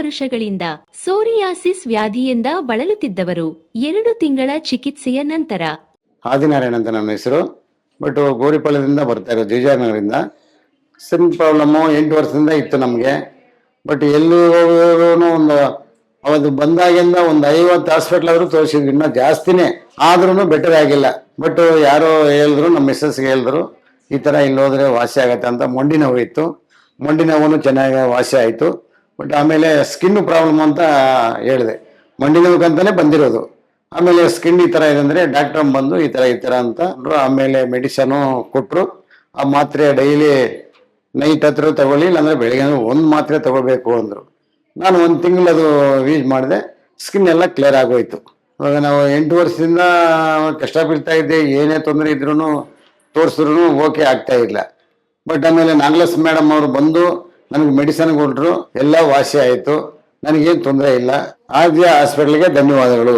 ವರ್ಷಗಳಿಂದ ಸೋರಿಯಾಸಿಸ್ ವ್ಯಾಧಿಯಿಂದ ಬಳಲುತ್ತಿದ್ದವರು 2 ತಿಂಗಳ ಚಿಕಿತ್ಸೆಯ ನಂತರ. ಆದಿನಾರಾಯಣ ಅಂತ ನನ್ನ ಹೆಸರು. ಬಟ್ ಗೋರಿಪಾಳ್ಯದಿಂದ ಬರ್ತಾ ಇರೋದು, ಜಯನಗರದಿಂದ. ಸ್ಕಿನ್ ಪ್ರಾಬ್ಲಮ್ಮು 8 ವರ್ಷದಿಂದ ಇತ್ತು ನಮಗೆ. ಬಟ್ ಎಲ್ಲಿ ಹೋಗೋರು ಒಂದು ಅವತ್ತು ಬಂದಾಗಿಂದ ಒಂದು 50 ಹಾಸ್ಪಿಟ್ಲ್ ಆದರೂ ತೋರಿಸಿದ್ವಿ, ಇನ್ನೂ ಜಾಸ್ತಿನೇ, ಆದ್ರೂ ಬೆಟರ್ ಆಗಿಲ್ಲ. ಬಟ್ ಯಾರೋ ಹೇಳಿದ್ರು, ನಮ್ಮ ಮಿಸ್ಸಸ್ಗೆ ಹೇಳಿದ್ರು, ಈ ಥರ ಇಲ್ಲಿ ಹೋದ್ರೆ ವಾಸಿ ಆಗತ್ತೆ ಅಂತ. ಮಂಡಿ ನೋವು ಇತ್ತು, ಮಂಡಿ ನೋವು ಚೆನ್ನಾಗಿ ವಾಸಿ ಆಯಿತು. ಬಟ್ ಆಮೇಲೆ ಸ್ಕಿನ್ ಪ್ರಾಬ್ಲಮ್ ಅಂತ ಹೇಳಿದೆ, ಮಂಡಿ ನೋವುಗಂತಾನೆ ಬಂದಿರೋದು. ಆಮೇಲೆ ಸ್ಕಿನ್ ಈ ಥರ ಇದೆ ಅಂದರೆ ಡಾಕ್ಟ್ರ್ ಬಂದು ಈ ಥರ ಅಂತ ಅಂದರು. ಆಮೇಲೆ ಮೆಡಿಸನು ಕೊಟ್ಟರು. ಆ ಮಾತ್ರೆ ಡೈಲಿ ನೈಟ್ ಹತ್ರ ತಗೊಳ್ಳಿ, ಇಲ್ಲಾಂದರೆ ಬೆಳಿಗ್ಗೆ ಒಂದು ಮಾತ್ರೆ ತಗೋಬೇಕು ಅಂದರು. ನಾನು 1 ತಿಂಗಳು ಅದು ಯೂಸ್ ಮಾಡಿದೆ, ಸ್ಕಿನ್ ಎಲ್ಲ ಕ್ಲಿಯರ್ ಆಗೋಯ್ತು. ಇವಾಗ ನಾವು 8 ವರ್ಷದಿಂದ ಕಷ್ಟ ಬೀಳ್ತಾ ಇದ್ದೆ, ಏನೇ ತೊಂದರೆ ಇದ್ರೂ ತೋರಿಸಿದ್ರು ಓಕೆ ಆಗ್ತಾ ಇಲ್ಲ. ಬಟ್ ಆಮೇಲೆ ನಾಗಲಸ್ ಮೇಡಮ್ ಅವರು ಬಂದು ನನಗೆ ಮೆಡಿಸನ್ ಕೊಟ್ಟರು, ಎಲ್ಲ ವಾಸಿ ಆಯಿತು, ನನಗೇನು ತೊಂದರೆ ಇಲ್ಲ. ಆದ್ಯ ಹಾಸ್ಪಿಟ್ಲಿಗೆ ಧನ್ಯವಾದಗಳು.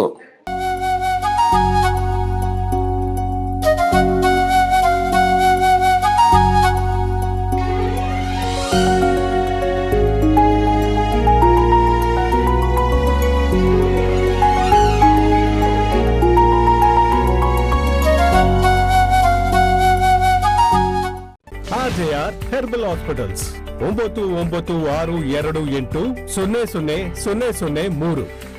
RJR herbal hospitals 9962280003